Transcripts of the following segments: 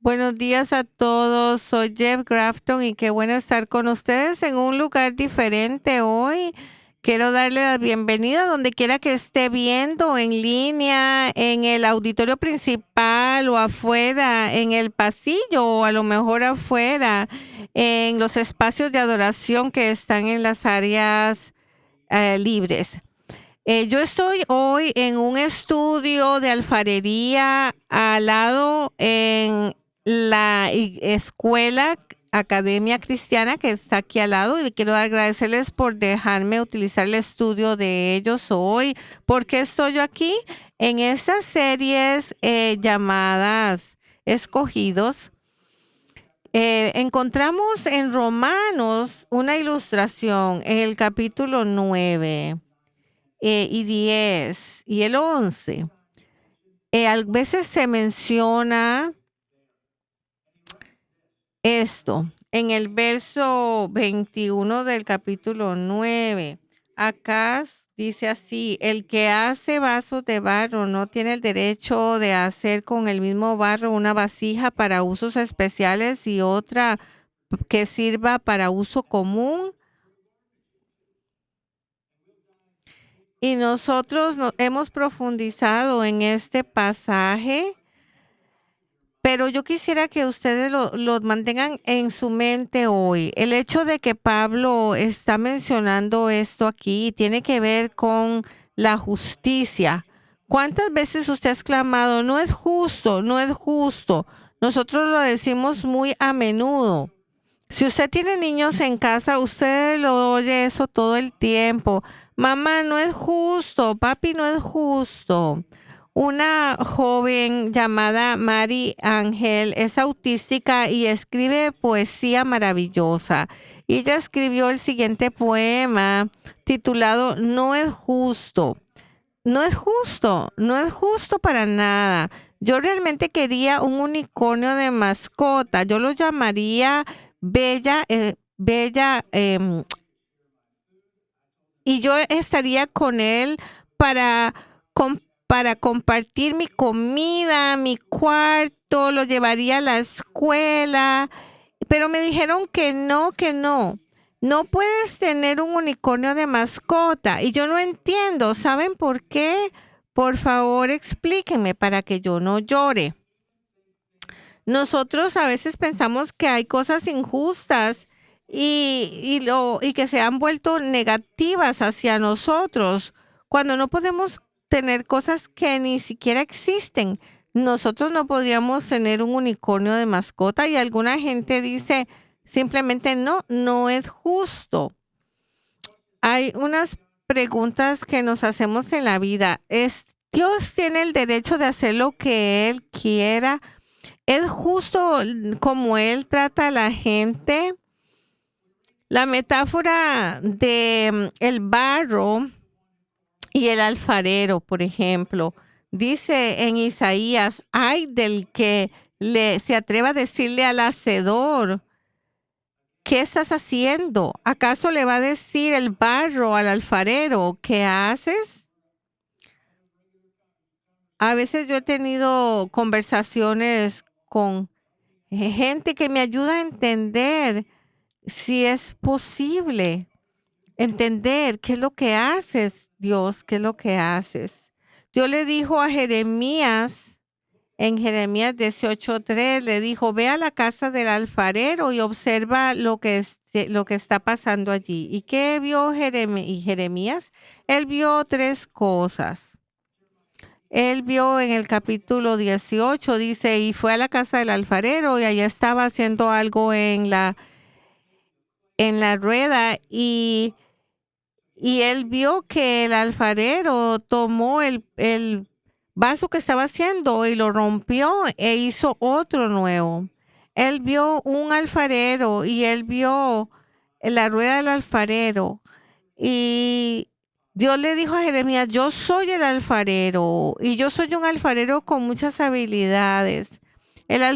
Buenos días a todos, soy Jeff Grafton y qué bueno estar con ustedes en un lugar diferente hoy. Quiero darle la bienvenida donde quiera que esté viendo, en línea, en el auditorio principal o afuera, en el pasillo o a lo mejor afuera, en los espacios de adoración que están en las áreas libres. Yo estoy hoy en un estudio de alfarería al lado en la escuela Academia Cristiana que está aquí al lado y quiero agradecerles por dejarme utilizar el estudio de ellos hoy. ¿Por qué estoy yo aquí? En esas series llamadas Escogidos, encontramos en Romanos una ilustración en el capítulo 9 y 10 y el 11. A veces se menciona esto en el verso 21 del capítulo 9. Acá dice así: el que hace vasos de barro no tiene el derecho de hacer con el mismo barro una vasija para usos especiales y otra que sirva para uso común. Y nosotros hemos profundizado en este pasaje. Pero yo quisiera que ustedes lo mantengan en su mente hoy. El hecho de que Pablo está mencionando esto aquí tiene que ver con la justicia. ¿Cuántas veces usted ha exclamado, no es justo, no es justo? Nosotros lo decimos muy a menudo. Si usted tiene niños en casa, usted lo oye eso todo el tiempo. Mamá, no es justo, papi, no es justo. Una joven llamada Mari Ángel es autística y escribe poesía maravillosa. Y ella escribió el siguiente poema titulado No es justo. No es justo, no es justo para nada. Yo realmente quería un unicornio de mascota. Yo lo llamaría Bella, Bella, y yo estaría con él para, para compartir mi comida, mi cuarto, lo llevaría a la escuela, pero me dijeron que no, que no. No puedes tener un unicornio de mascota y yo no entiendo. ¿Saben por qué? Por favor, explíquenme para que yo no llore. Nosotros a veces pensamos que hay cosas injustas y que se han vuelto negativas hacia nosotros, cuando no podemos tener cosas que ni siquiera existen. Nosotros no podríamos tener un unicornio de mascota y alguna gente dice simplemente no, no es justo. Hay unas preguntas que nos hacemos en la vida. ¿Dios tiene el derecho de hacer lo que Él quiera? ¿Es justo como él trata a la gente? La metáfora de el barro y el alfarero, por ejemplo, dice en Isaías, ay del que se atreva a decirle al hacedor, ¿qué estás haciendo? ¿Acaso le va a decir el barro al alfarero, ¿qué haces? A veces yo he tenido conversaciones con gente que me ayuda a entender si es posible entender qué es lo que haces, Dios, qué es lo que haces. Dios le dijo a Jeremías, en Jeremías 18:3, le dijo, ve a la casa del alfarero y observa lo que está pasando allí. ¿Y qué vio Jeremías? Él vio tres cosas. Él vio en el capítulo 18, dice, y fue a la casa del alfarero y allá estaba haciendo algo en la rueda y él vio que el alfarero tomó el vaso que estaba haciendo y lo rompió e hizo otro nuevo. Él vio un alfarero y él vio la rueda del alfarero y Dios le dijo a Jeremías, yo soy el alfarero y yo soy un alfarero con muchas habilidades. La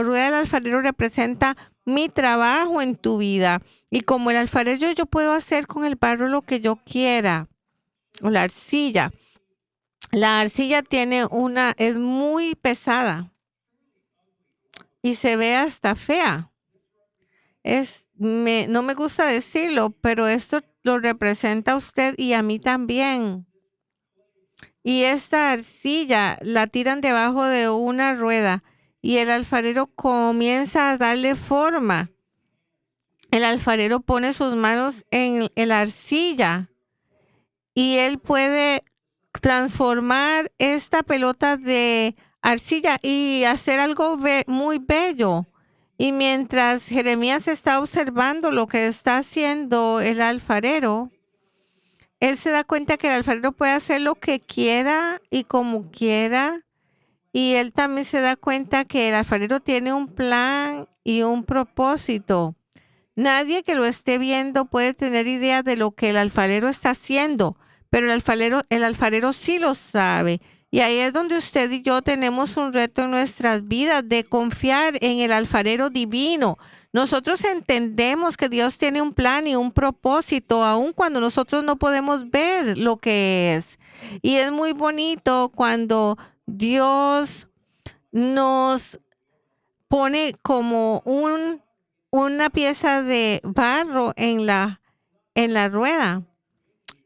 rueda del alfarero representa mi trabajo en tu vida. Y como el alfarero yo puedo hacer con el barro lo que yo quiera. O la arcilla. La arcilla es muy pesada. y se ve hasta fea. No me gusta decirlo, pero esto lo representa a usted y a mí también. Y esta arcilla la tiran debajo de una rueda y el alfarero comienza a darle forma. El alfarero pone sus manos en la arcilla y él puede transformar esta pelota de arcilla y hacer algo muy bello. Y mientras Jeremías está observando lo que está haciendo el alfarero, él se da cuenta que el alfarero puede hacer lo que quiera y como quiera. Y él también se da cuenta que el alfarero tiene un plan y un propósito. Nadie que lo esté viendo puede tener idea de lo que el alfarero está haciendo, pero el alfarero sí lo sabe. Y ahí es donde usted y yo tenemos un reto en nuestras vidas de confiar en el alfarero divino. Nosotros entendemos que Dios tiene un plan y un propósito, aun cuando nosotros no podemos ver lo que es. Y es muy bonito cuando Dios nos pone como una pieza de barro en la rueda.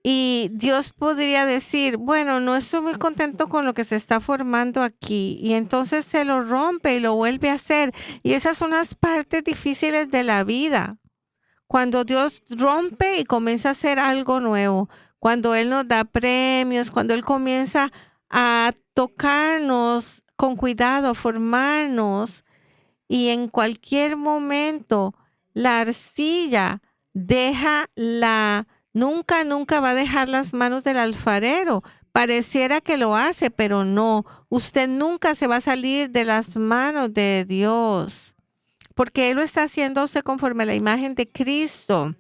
Y Dios podría decir, bueno, no estoy muy contento con lo que se está formando aquí. Y entonces se lo rompe y lo vuelve a hacer. Y esas son las partes difíciles de la vida. Cuando Dios rompe y comienza a hacer algo nuevo. Cuando Él nos da premios, cuando Él comienza a tocarnos con cuidado, a formarnos. Y en cualquier momento la arcilla nunca va a dejar las manos del alfarero. Pareciera que lo hace, pero no. Usted nunca se va a salir de las manos de Dios, porque Él lo está haciendo a usted conforme a la imagen de Cristo.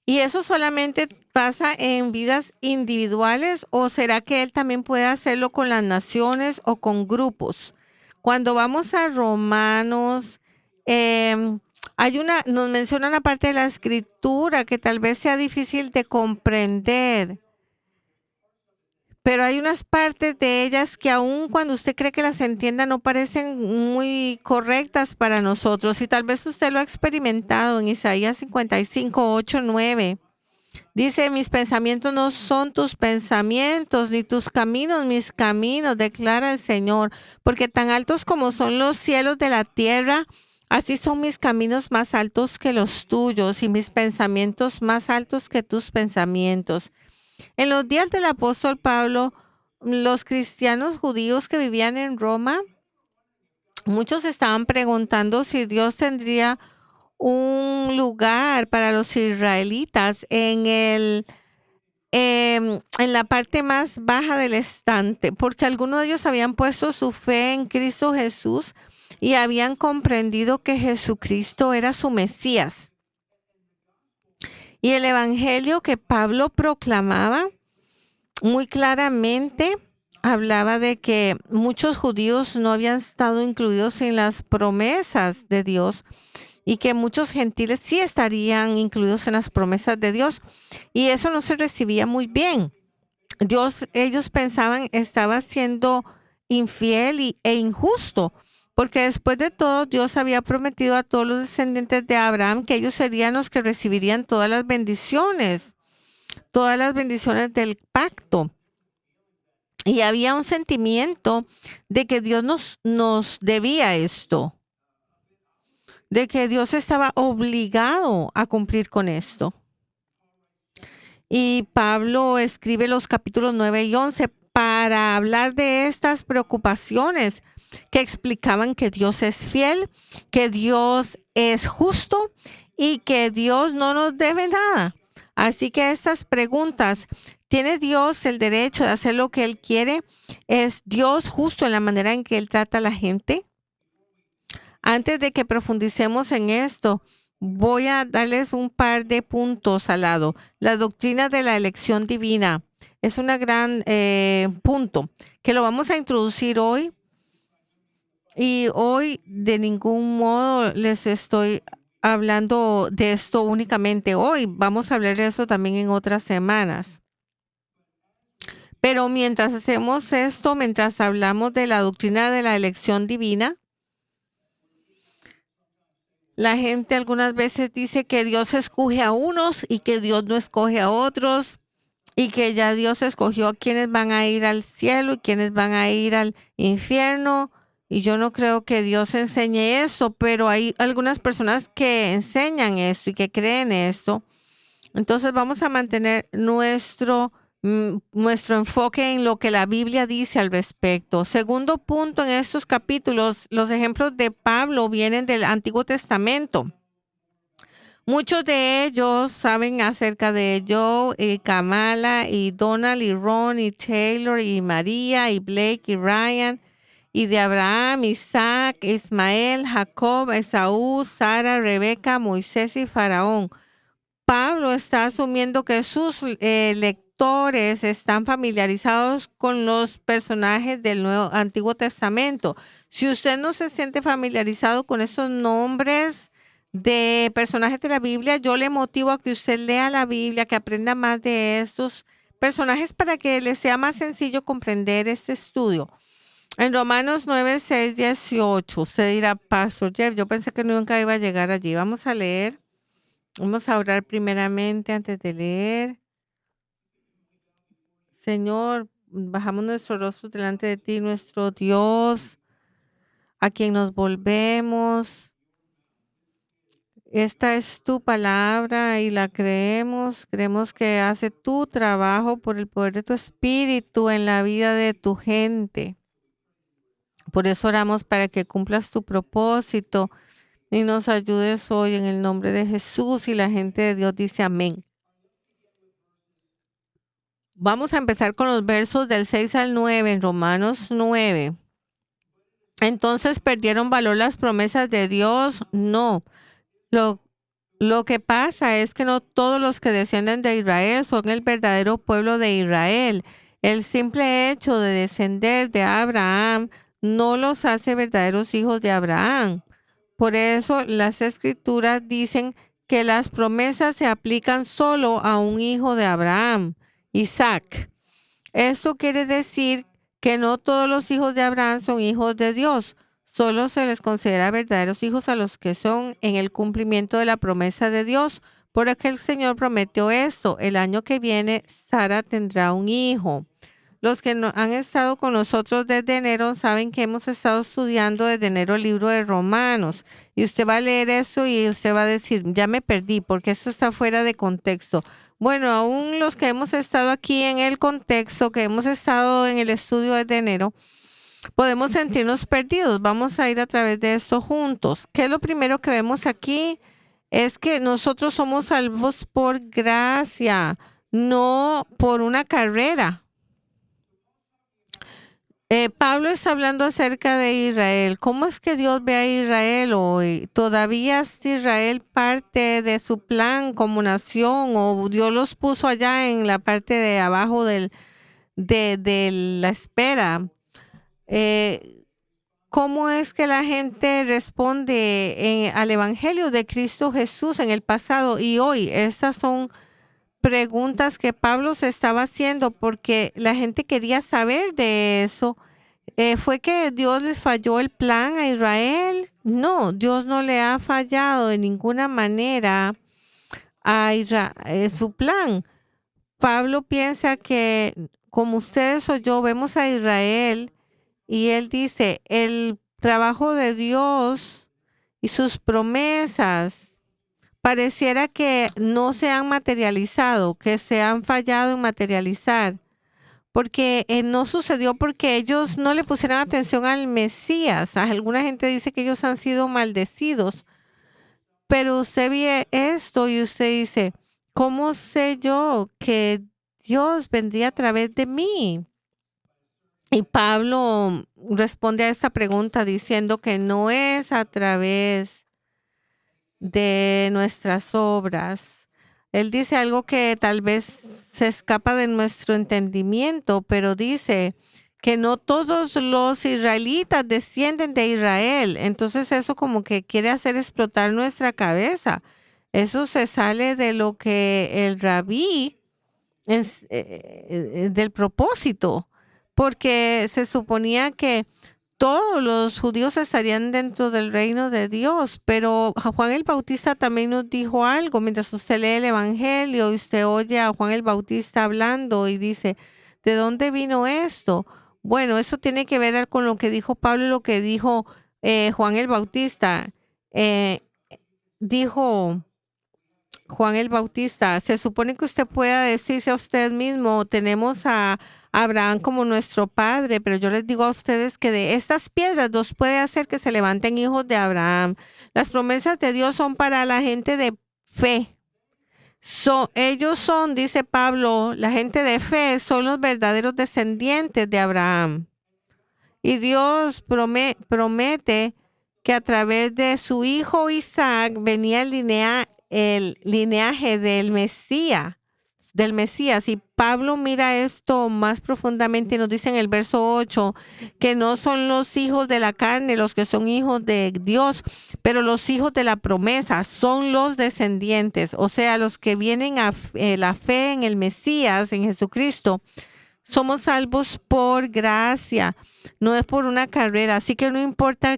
¿Y eso solamente pasa en vidas individuales o será que Él también puede hacerlo con las naciones o con grupos? Cuando vamos a Romanos, nos menciona una parte de la escritura que tal vez sea difícil de comprender, pero hay unas partes de ellas que aun cuando usted cree que las entienda no parecen muy correctas para nosotros. Y tal vez usted lo ha experimentado en Isaías 55, 8, 9. Dice, mis pensamientos no son tus pensamientos, ni tus caminos mis caminos, declara el Señor, porque tan altos como son los cielos de la tierra, así son mis caminos más altos que los tuyos y mis pensamientos más altos que tus pensamientos. En los días del apóstol Pablo, los cristianos judíos que vivían en Roma, muchos estaban preguntando si Dios tendría un lugar para los israelitas en la parte más baja del estante, porque algunos de ellos habían puesto su fe en Cristo Jesús y habían comprendido que Jesucristo era su Mesías. Y el evangelio que Pablo proclamaba muy claramente hablaba de que muchos judíos no habían estado incluidos en las promesas de Dios y que muchos gentiles sí estarían incluidos en las promesas de Dios. Y eso no se recibía muy bien. Ellos pensaban estaba siendo infiel e injusto, porque después de todo Dios había prometido a todos los descendientes de Abraham que ellos serían los que recibirían todas las bendiciones del pacto. Y había un sentimiento de que Dios nos debía esto, de que Dios estaba obligado a cumplir con esto. Y Pablo escribe los capítulos 9 y 11 para hablar de estas preocupaciones que explicaban que Dios es fiel, que Dios es justo y que Dios no nos debe nada. Así que estas preguntas, ¿tiene Dios el derecho de hacer lo que Él quiere? ¿Es Dios justo en la manera en que Él trata a la gente? Antes de que profundicemos en esto, voy a darles un par de puntos al lado. La doctrina de la elección divina es un gran punto que lo vamos a introducir hoy. Y hoy de ningún modo les estoy hablando de esto únicamente hoy. Vamos a hablar de eso también en otras semanas. Pero mientras hacemos esto, mientras hablamos de la doctrina de la elección divina, La gente algunas veces dice que Dios escoge a unos y que Dios no escoge a otros y que ya Dios escogió a quienes van a ir al cielo y quienes van a ir al infierno. Y yo no creo que Dios enseñe eso, pero hay algunas personas que enseñan esto y que creen esto. Entonces vamos a mantener nuestro enfoque en lo que la Biblia dice al respecto. Segundo punto, en estos capítulos, los ejemplos de Pablo vienen del Antiguo Testamento. Muchos de ellos saben acerca de Joe, y Kamala, y Donald, y Ron, y Taylor, y María, y Blake, y Ryan, y de Abraham, Isaac, Ismael, Jacob, Esaú, Sara, Rebeca, Moisés y Faraón. Pablo está asumiendo que sus lectores están familiarizados con los personajes del Antiguo Testamento. Si usted no se siente familiarizado con esos nombres de personajes de la Biblia, yo le motivo a que usted lea la Biblia, que aprenda más de estos personajes para que le sea más sencillo comprender este estudio. En Romanos 9, 6, 18, usted dirá, Pastor Jeff, yo pensé que nunca iba a llegar allí. Vamos a leer. Vamos a orar primeramente antes de leer. Señor, bajamos nuestro rostro delante de ti, nuestro Dios, a quien nos volvemos. Esta es tu palabra y la creemos. Creemos que hace tu trabajo por el poder de tu Espíritu en la vida de tu gente. Por eso oramos para que cumplas tu propósito y nos ayudes hoy en el nombre de Jesús. Y la gente de Dios dice amén. Vamos a empezar con los versos del 6 al 9 en Romanos 9. Entonces, ¿perdieron valor las promesas de Dios? No. Lo que pasa es que no todos los que descienden de Israel son el verdadero pueblo de Israel. El simple hecho de descender de Abraham no los hace verdaderos hijos de Abraham. Por eso las escrituras dicen que las promesas se aplican solo a un hijo de Abraham, Isaac. Esto quiere decir que no todos los hijos de Abraham son hijos de Dios. Solo se les considera verdaderos hijos a los que son en el cumplimiento de la promesa de Dios. Por eso el Señor prometió esto. El año que viene, Sara tendrá un hijo. Los que han estado con nosotros desde enero saben que hemos estado estudiando desde enero el libro de Romanos. Y usted va a leer eso y usted va a decir, ya me perdí porque esto está fuera de contexto. Bueno, aún los que hemos estado aquí en el contexto, que hemos estado en el estudio desde enero, podemos sentirnos perdidos. Vamos a ir a través de esto juntos. ¿Qué es lo primero que vemos aquí? Es que nosotros somos salvos por gracia, no por una carrera. Pablo está hablando acerca de Israel. ¿Cómo es que Dios ve a Israel hoy? ¿Todavía es Israel parte de su plan como nación o Dios los puso allá en la parte de abajo de la espera? ¿Cómo es que la gente responde al Evangelio de Cristo Jesús en el pasado y hoy? Estas son preguntas que Pablo se estaba haciendo porque la gente quería saber de eso. ¿Fue que Dios les falló el plan a Israel? No, Dios no le ha fallado de ninguna manera a su plan. Pablo piensa que como ustedes o yo vemos a Israel y él dice, el trabajo de Dios y sus promesas pareciera que no se han materializado, que se han fallado en materializar, porque no sucedió porque ellos no le pusieron atención al Mesías. Alguna gente dice que ellos han sido maldecidos, pero usted ve esto y usted dice, ¿cómo sé yo que Dios vendría a través de mí? Y Pablo responde a esta pregunta diciendo que no es a través de nuestras obras. Él dice algo que tal vez se escapa de nuestro entendimiento, pero dice que no todos los israelitas descienden de Israel. Entonces eso como que quiere hacer explotar nuestra cabeza. Eso se sale de lo que el rabí del propósito, porque se suponía que todos los judíos estarían dentro del reino de Dios, pero Juan el Bautista también nos dijo algo. Mientras usted lee el Evangelio y usted oye a Juan el Bautista hablando y dice, ¿de dónde vino esto? Bueno, eso tiene que ver con lo que dijo Pablo y lo que dijo Juan el Bautista. Eh, dijo Juan el Bautista, se supone que usted pueda decirse a usted mismo, tenemos a Abraham como nuestro padre, pero yo les digo a ustedes que de estas piedras Dios puede hacer que se levanten hijos de Abraham. Las promesas de Dios son para la gente de fe. Ellos son, dice Pablo, la gente de fe, son los verdaderos descendientes de Abraham. Y Dios promete que a través de su hijo Isaac venía el lineaje del Mesías. Y Pablo mira esto más profundamente y nos dice en el verso 8 que no son los hijos de la carne los que son hijos de Dios, pero los hijos de la promesa son los descendientes, o sea, los que vienen a la fe en el Mesías, en Jesucristo. Somos salvos por gracia, no es por una carrera, así que no importa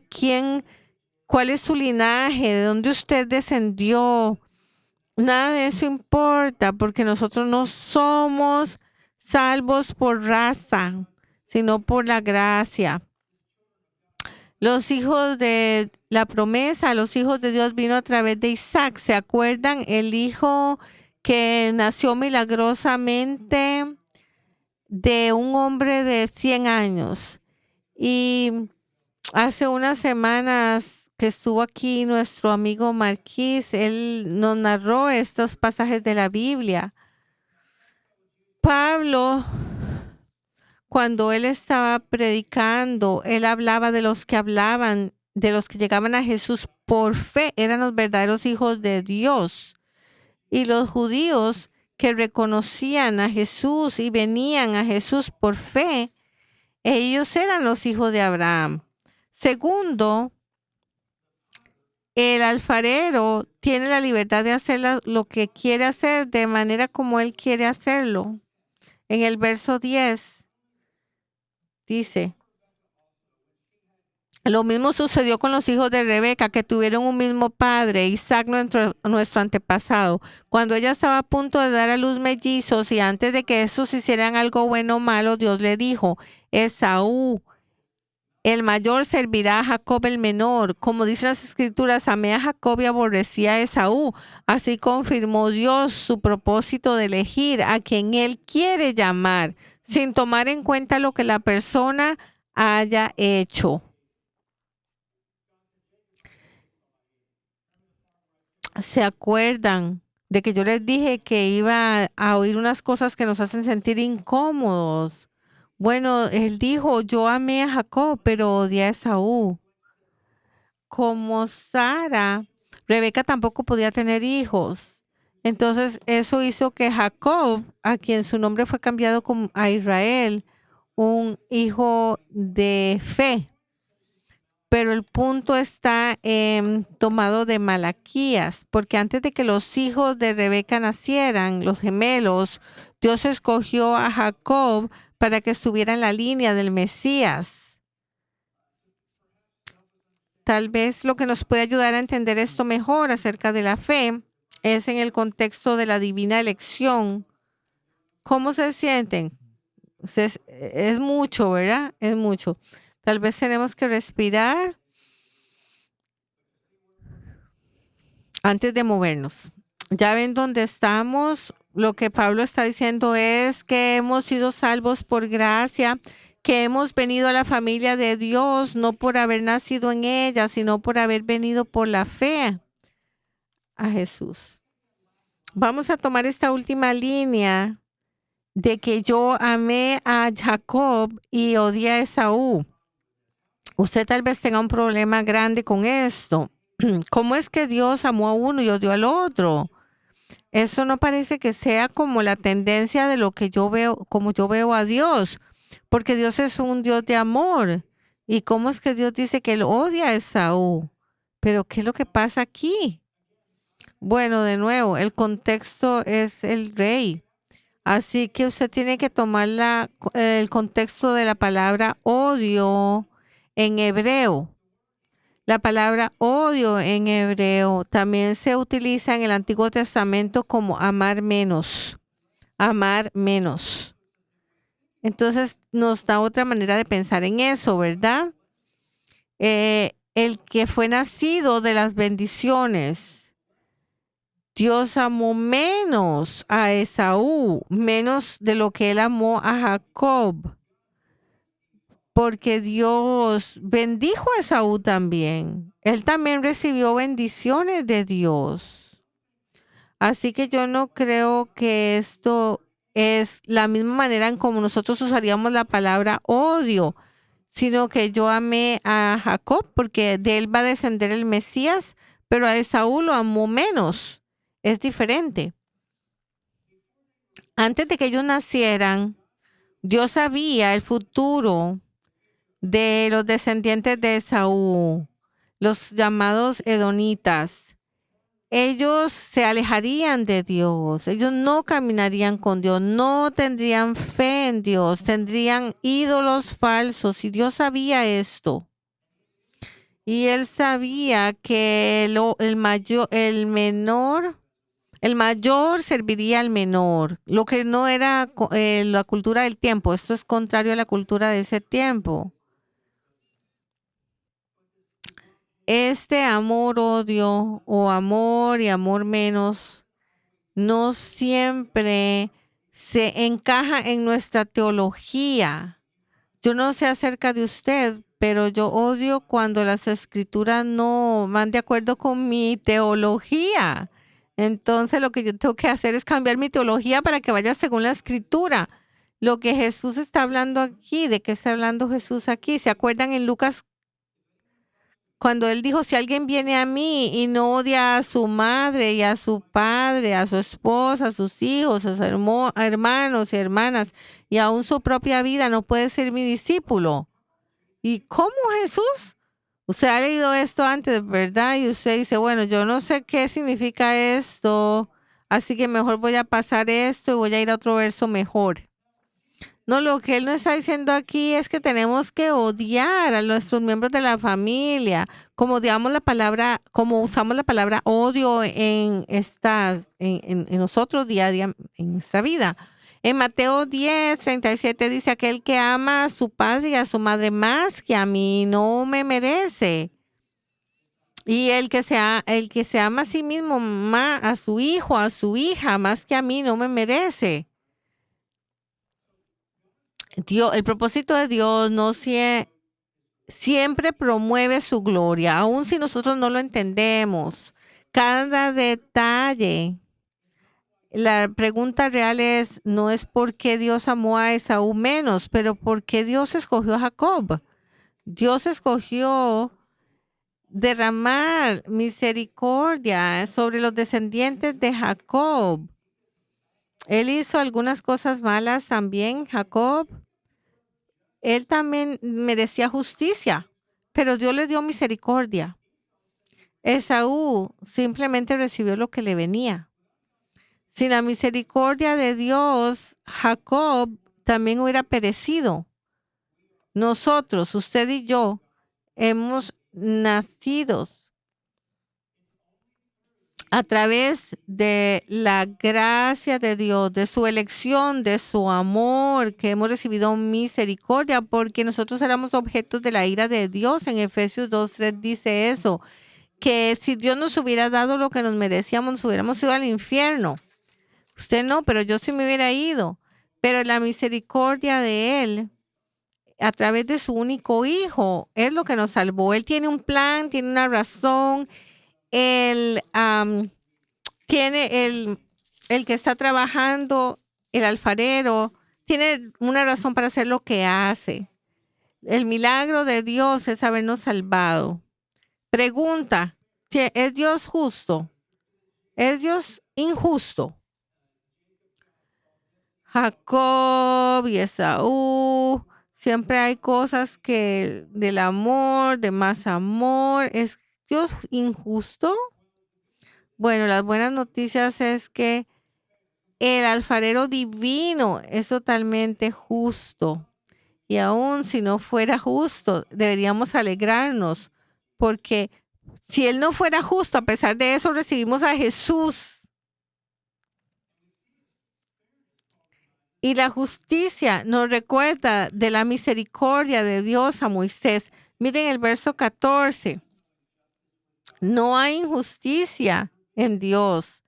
cuál es su linaje, de dónde usted descendió. Nada de eso importa porque nosotros no somos salvos por raza, sino por la gracia. Los hijos de la promesa, los hijos de Dios vino a través de Isaac. ¿Se acuerdan? El hijo que nació milagrosamente de un hombre de 100 años. Y hace unas semanas que estuvo aquí nuestro amigo Marquís, él nos narró estos pasajes de la Biblia. Pablo, cuando él estaba predicando, él hablaba de los que llegaban a Jesús por fe, eran los verdaderos hijos de Dios. Y los judíos que reconocían a Jesús y venían a Jesús por fe, ellos eran los hijos de Abraham. Segundo, el alfarero tiene la libertad de hacer lo que quiere hacer de manera como él quiere hacerlo. En el verso 10 dice, lo mismo sucedió con los hijos de Rebeca, que tuvieron un mismo padre, Isaac, nuestro antepasado. Cuando ella estaba a punto de dar a luz mellizos y antes de que estos hicieran algo bueno o malo, Dios le dijo, Esaú, el mayor servirá a Jacob el menor. Como dicen las escrituras, amé a Jacob y aborrecí a Esaú. Así confirmó Dios su propósito de elegir a quien él quiere llamar, sin tomar en cuenta lo que la persona haya hecho. ¿Se acuerdan de que yo les dije que iba a oír unas cosas que nos hacen sentir incómodos? Bueno, él dijo, yo amé a Jacob, pero odié a Esaú. Como Sara, Rebeca tampoco podía tener hijos. Entonces eso hizo que Jacob, a quien su nombre fue cambiado a Israel, un hijo de fe. Pero el punto está tomado de Malaquías, porque antes de que los hijos de Rebeca nacieran, los gemelos, Dios escogió a Jacob para que estuviera en la línea del Mesías. Tal vez lo que nos puede ayudar a entender esto mejor acerca de la fe es en el contexto de la divina elección. ¿Cómo se sienten? Es mucho, ¿verdad? Es mucho. Tal vez tenemos que respirar antes de movernos. Ya ven dónde estamos. Lo que Pablo está diciendo es que hemos sido salvos por gracia, que hemos venido a la familia de Dios, no por haber nacido en ella, sino por haber venido por la fe a Jesús. Vamos a tomar esta última línea de que yo amé a Jacob y odié a Esaú. Usted tal vez tenga un problema grande con esto. ¿Cómo es que Dios amó a uno y odió al otro? Eso no parece que sea como la tendencia de lo que yo veo, como yo veo a Dios, porque Dios es un Dios de amor. ¿Y cómo es que Dios dice que él odia a Esaú? Pero ¿qué es lo que pasa aquí? Bueno, de nuevo, el contexto es el rey. Así que usted tiene que tomar el contexto de la palabra odio en hebreo. La palabra odio en hebreo también se utiliza en el Antiguo Testamento como amar menos, amar menos. Entonces nos da otra manera de pensar en eso, ¿verdad? El que fue nacido de las bendiciones, Dios amó menos a Esaú, menos de lo que él amó a Jacob, porque Dios bendijo a Esaú también. Él también recibió bendiciones de Dios. Así que yo no creo que esto es la misma manera en como nosotros usaríamos la palabra odio, sino que yo amé a Jacob porque de él va a descender el Mesías, pero a Esaú lo amó menos. Es diferente. Antes de que ellos nacieran, Dios sabía el futuro de los descendientes de Esaú, los llamados edonitas. Ellos se alejarían de Dios, ellos no caminarían con Dios, no tendrían fe en Dios, tendrían ídolos falsos y Dios sabía esto. Y él sabía que el mayor serviría al menor, lo que no era la cultura del tiempo. Esto es contrario a la cultura de ese tiempo. Este amor-odio o amor y amor menos no siempre se encaja en nuestra teología. Yo no sé acerca de usted, pero yo odio cuando las escrituras no van de acuerdo con mi teología. Entonces lo que yo tengo que hacer es cambiar mi teología para que vaya según la escritura. Lo que Jesús está hablando aquí, ¿de qué está hablando Jesús aquí? ¿Se acuerdan en Lucas cuando él dijo, si alguien viene a mí y no odia a su madre y a su padre, a su esposa, a sus hijos, a sus hermanos y hermanas y aún su propia vida, no puede ser mi discípulo? ¿Y cómo, Jesús? Usted ha leído esto antes, ¿verdad? Y usted dice, bueno, yo no sé qué significa esto, así que mejor voy a pasar esto y voy a ir a otro verso mejor. No, lo que él nos está diciendo aquí es que tenemos que odiar a nuestros miembros de la familia, como odiamos la palabra, como usamos la palabra odio en nosotros día a día en nuestra vida. En Mateo 10:37 dice, aquel que ama a su padre y a su madre más que a mí no me merece. Y el que se ama a sí mismo, más a su hijo, a su hija, más que a mí no me merece. Dios, el propósito de Dios no siempre promueve su gloria, aun si nosotros no lo entendemos. Cada detalle. La pregunta real no es por qué Dios amó a Esaú menos, pero por qué Dios escogió a Jacob. Dios escogió derramar misericordia sobre los descendientes de Jacob. Él hizo algunas cosas malas también, Jacob. Él también merecía justicia, pero Dios le dio misericordia. Esaú simplemente recibió lo que le venía. Sin la misericordia de Dios, Jacob también hubiera perecido. Nosotros, usted y yo, hemos nacido a través de la gracia de Dios, de su elección, de su amor, que hemos recibido misericordia, porque nosotros éramos objetos de la ira de Dios. En Efesios 2:3 dice eso, que si Dios nos hubiera dado lo que nos merecíamos, nos hubiéramos ido al infierno. Usted no, pero yo sí me hubiera ido. Pero la misericordia de Él, a través de su único hijo, es lo que nos salvó. Él tiene un plan, tiene una razón. Él tiene el que está trabajando, el alfarero, tiene una razón para hacer lo que hace. El milagro de Dios es habernos salvado. Pregunta, ¿es Dios justo? ¿Es Dios injusto? Jacob y Esaú, siempre hay cosas que del amor, de más amor. ¿Es Dios injusto? Bueno, las buenas noticias es que el alfarero divino es totalmente justo Y aun si no fuera justo, deberíamos alegrarnos, porque si Él no fuera justo, a pesar de eso recibimos a Jesús. Y la justicia nos recuerda de la misericordia de Dios a Moisés. Miren el verso 14. No hay injusticia en Dios.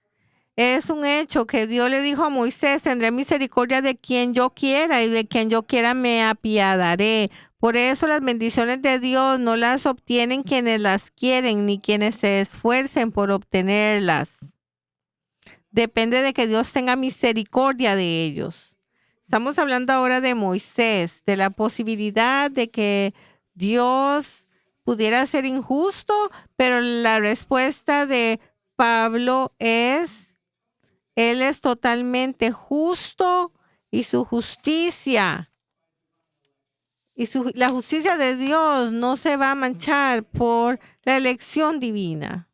Es un hecho que Dios le dijo a Moisés: tendré misericordia de quien yo quiera y de quien yo quiera me apiadaré. Por eso las bendiciones de Dios no las obtienen quienes las quieren ni quienes se esfuercen por obtenerlas. Depende de que Dios tenga misericordia de ellos. Estamos hablando ahora de Moisés, de la posibilidad de que Dios pudiera ser injusto, pero la respuesta de Pablo es: Él es totalmente justo y su justicia la justicia de Dios no se va a manchar por la elección divina.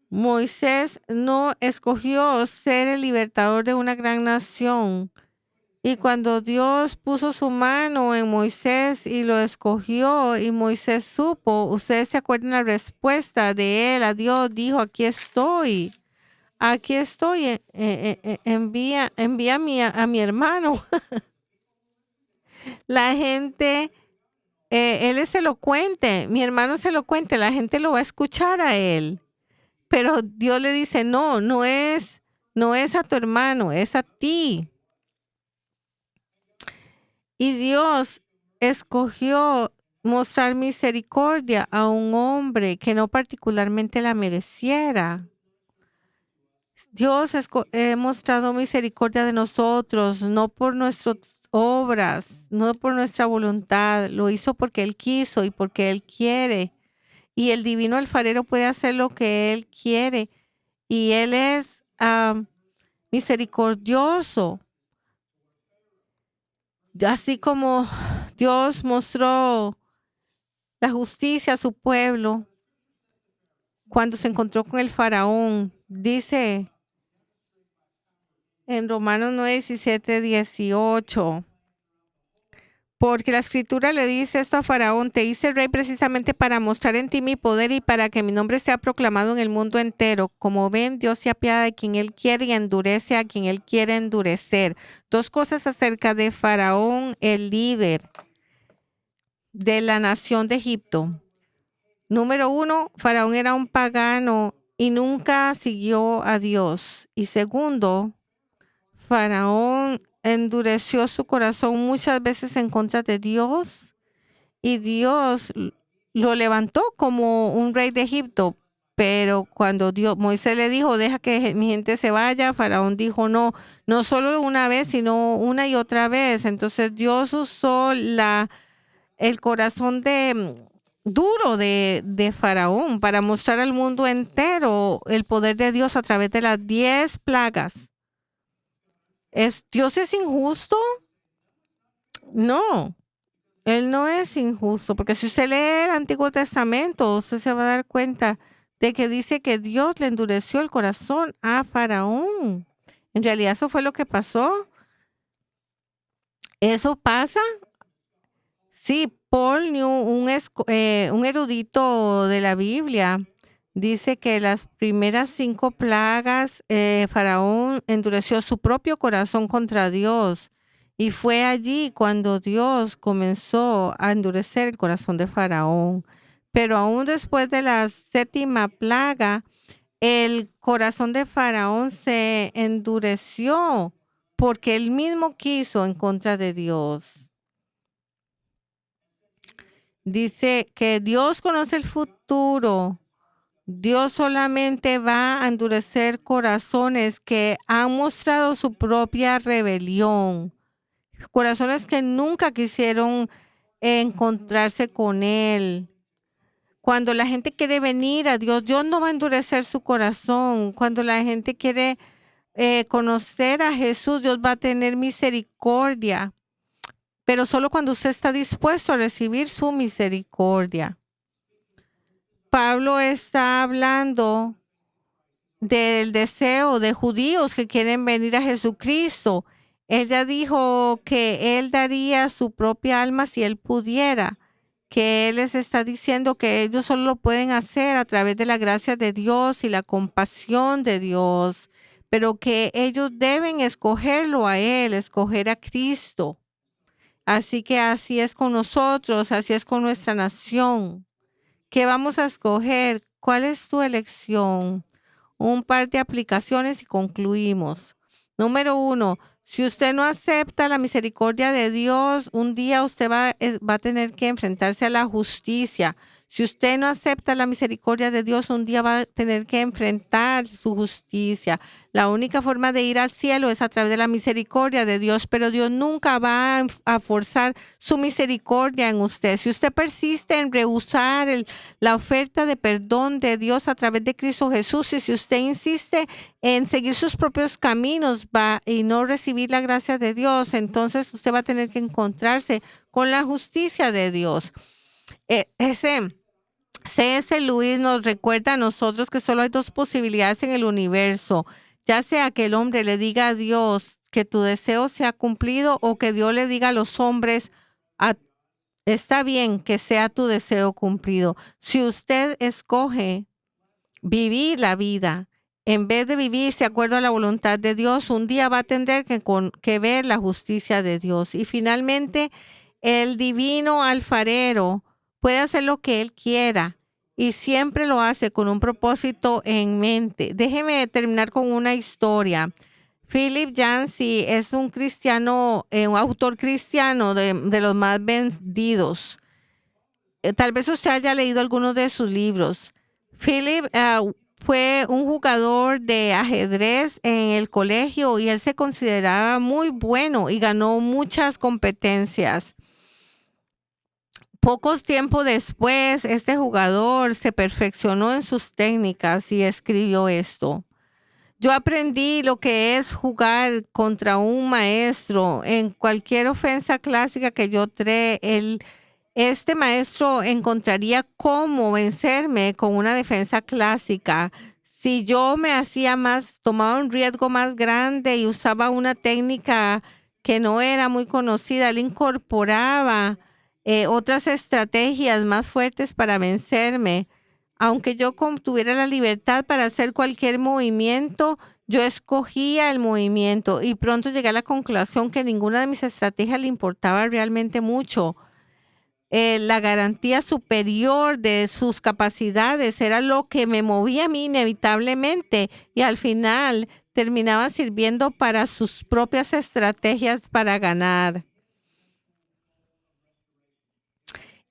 Moisés no escogió ser el libertador de una gran nación. Y cuando Dios puso su mano en Moisés y lo escogió y Moisés supo, ustedes se acuerdan la respuesta de él a Dios: dijo, aquí estoy, envía a mi hermano. La gente, él es elocuente, mi hermano es elocuente, la gente lo va a escuchar a él. Pero Dios le dice: no es a tu hermano, es a ti. Y Dios escogió mostrar misericordia a un hombre que no particularmente la mereciera. Dios ha mostrado misericordia de nosotros, no por nuestras obras, no por nuestra voluntad. Lo hizo porque Él quiso y porque Él quiere. Y el divino alfarero puede hacer lo que Él quiere. Y Él es misericordioso. Así como Dios mostró la justicia a su pueblo cuando se encontró con el faraón. Dice en Romanos 9, 17, 18. Porque la escritura le dice esto a Faraón: te hice rey precisamente para mostrar en ti mi poder y para que mi nombre sea proclamado en el mundo entero. Como ven, Dios se apiada de quien Él quiere y endurece a quien Él quiere endurecer. Dos cosas acerca de Faraón, el líder de la nación de Egipto. Número uno, Faraón era un pagano y nunca siguió a Dios. Y segundo, Faraón endureció su corazón muchas veces en contra de Dios y Dios lo levantó como un rey de Egipto. Pero cuando Moisés le dijo: deja que mi gente se vaya, Faraón dijo: no solo una vez, sino una y otra vez. Entonces Dios usó el corazón duro de Faraón para mostrar al mundo entero el poder de Dios a través de las 10 plagas. ¿Dios es injusto? No, Él no es injusto, porque si usted lee el Antiguo Testamento, usted se va a dar cuenta de que dice que Dios le endureció el corazón a Faraón. En realidad eso fue lo que pasó. ¿Eso pasa? Sí, Paul New, un erudito de la Biblia, dice que las primeras 5 plagas, Faraón endureció su propio corazón contra Dios. Y fue allí cuando Dios comenzó a endurecer el corazón de Faraón. Pero aún después de la 7ª plaga, el corazón de Faraón se endureció porque él mismo quiso en contra de Dios. Dice que Dios conoce el futuro. Dios solamente va a endurecer corazones que han mostrado su propia rebelión. Corazones que nunca quisieron encontrarse con Él. Cuando la gente quiere venir a Dios, Dios no va a endurecer su corazón. Cuando la gente quiere conocer a Jesús, Dios va a tener misericordia. Pero solo cuando usted está dispuesto a recibir su misericordia. Pablo está hablando del deseo de judíos que quieren venir a Jesucristo. Él ya dijo que Él daría su propia alma si Él pudiera, que Él les está diciendo que ellos solo lo pueden hacer a través de la gracia de Dios y la compasión de Dios, pero que ellos deben escogerlo a Él, escoger a Cristo. Así que así es con nosotros, así es con nuestra nación. ¿Qué vamos a escoger? ¿Cuál es tu elección? Un par de aplicaciones y concluimos. Número uno, si usted no acepta la misericordia de Dios, un día usted va a tener que enfrentarse a la justicia. Si usted no acepta la misericordia de Dios, un día va a tener que enfrentar su justicia. La única forma de ir al cielo es a través de la misericordia de Dios, pero Dios nunca va a forzar su misericordia en usted. Si usted persiste en rehusar la oferta de perdón de Dios a través de Cristo Jesús, y si usted insiste en seguir sus propios caminos y no recibir la gracia de Dios, entonces usted va a tener que encontrarse con la justicia de Dios. Ese C.S. Lewis nos recuerda a nosotros que solo hay dos posibilidades en el universo, ya sea que el hombre le diga a Dios que tu deseo sea cumplido o que Dios le diga a los hombres, "A- está bien que sea tu deseo cumplido". Si usted escoge vivir la vida en vez de vivir de acuerdo a la voluntad de Dios, un día va a tener que ver la justicia de Dios. Y finalmente, el divino alfarero puede hacer lo que él quiera y siempre lo hace con un propósito en mente. Déjeme terminar con una historia. Philip Yancey es un cristiano, un autor cristiano de los más vendidos. Tal vez usted haya leído algunos de sus libros. Philip fue un jugador de ajedrez en el colegio y él se consideraba muy bueno y ganó muchas competencias. Pocos tiempo después, este jugador se perfeccionó en sus técnicas y escribió esto. Yo aprendí lo que es jugar contra un maestro. En cualquier ofensa clásica que yo este maestro encontraría cómo vencerme con una defensa clásica. Si yo me hacía tomaba un riesgo más grande y usaba una técnica que no era muy conocida, él incorporaba otras estrategias más fuertes para vencerme. Aunque yo tuviera la libertad para hacer cualquier movimiento, yo escogía el movimiento y pronto llegué a la conclusión que ninguna de mis estrategias le importaba realmente mucho. La garantía superior de sus capacidades era lo que me movía a mí inevitablemente y al final terminaba sirviendo para sus propias estrategias para ganar.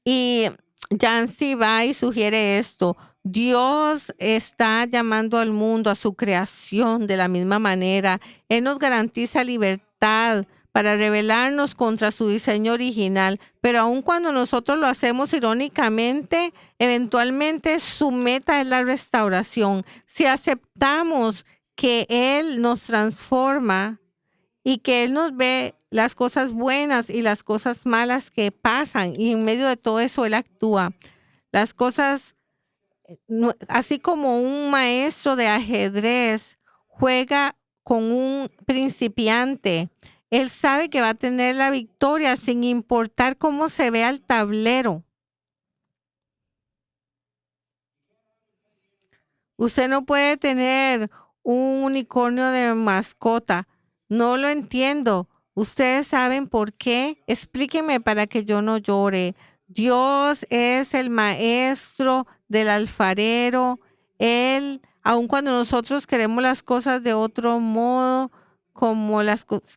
Y Yancey va y sugiere esto. Dios está llamando al mundo a su creación de la misma manera. Él nos garantiza libertad para rebelarnos contra su diseño original, pero aun cuando nosotros lo hacemos irónicamente, eventualmente su meta es la restauración. Si aceptamos que Él nos transforma, y que Él nos ve las cosas buenas y las cosas malas que pasan y en medio de todo eso Él actúa. Las cosas, así como un maestro de ajedrez juega con un principiante, Él sabe que va a tener la victoria sin importar cómo se vea el tablero. Usted no puede tener un unicornio de mascota. No lo entiendo. ¿Ustedes saben por qué? Explíquenme para que yo no llore. Dios es el maestro del alfarero. Él, aun cuando nosotros queremos las cosas de otro modo, como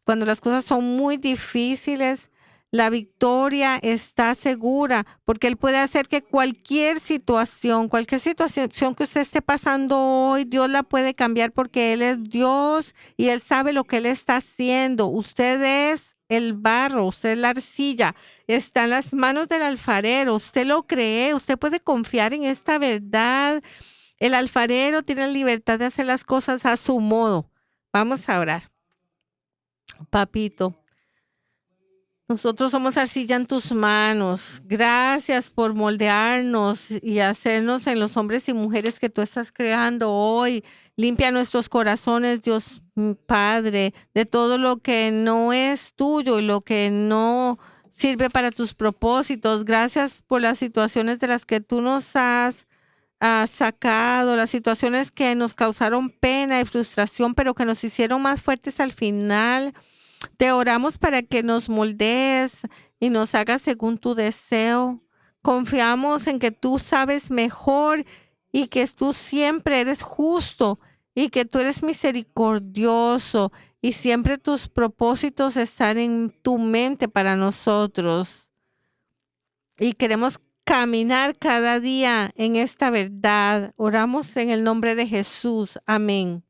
cuando las cosas son muy difíciles, la victoria está segura porque Él puede hacer que cualquier situación que usted esté pasando hoy, Dios la puede cambiar porque Él es Dios y Él sabe lo que Él está haciendo. Usted es el barro, usted es la arcilla, está en las manos del alfarero. Usted lo cree, usted puede confiar en esta verdad. El alfarero tiene la libertad de hacer las cosas a su modo. Vamos a orar. Papito. Nosotros somos arcilla en tus manos. Gracias por moldearnos y hacernos en los hombres y mujeres que tú estás creando hoy. Limpia nuestros corazones, Dios Padre, de todo lo que no es tuyo y lo que no sirve para tus propósitos. Gracias por las situaciones de las que tú nos has sacado, las situaciones que nos causaron pena y frustración, pero que nos hicieron más fuertes al final. Te oramos para que nos moldees y nos hagas según tu deseo. Confiamos en que tú sabes mejor y que tú siempre eres justo y que tú eres misericordioso y siempre tus propósitos están en tu mente para nosotros. Y queremos caminar cada día en esta verdad. Oramos en el nombre de Jesús. Amén.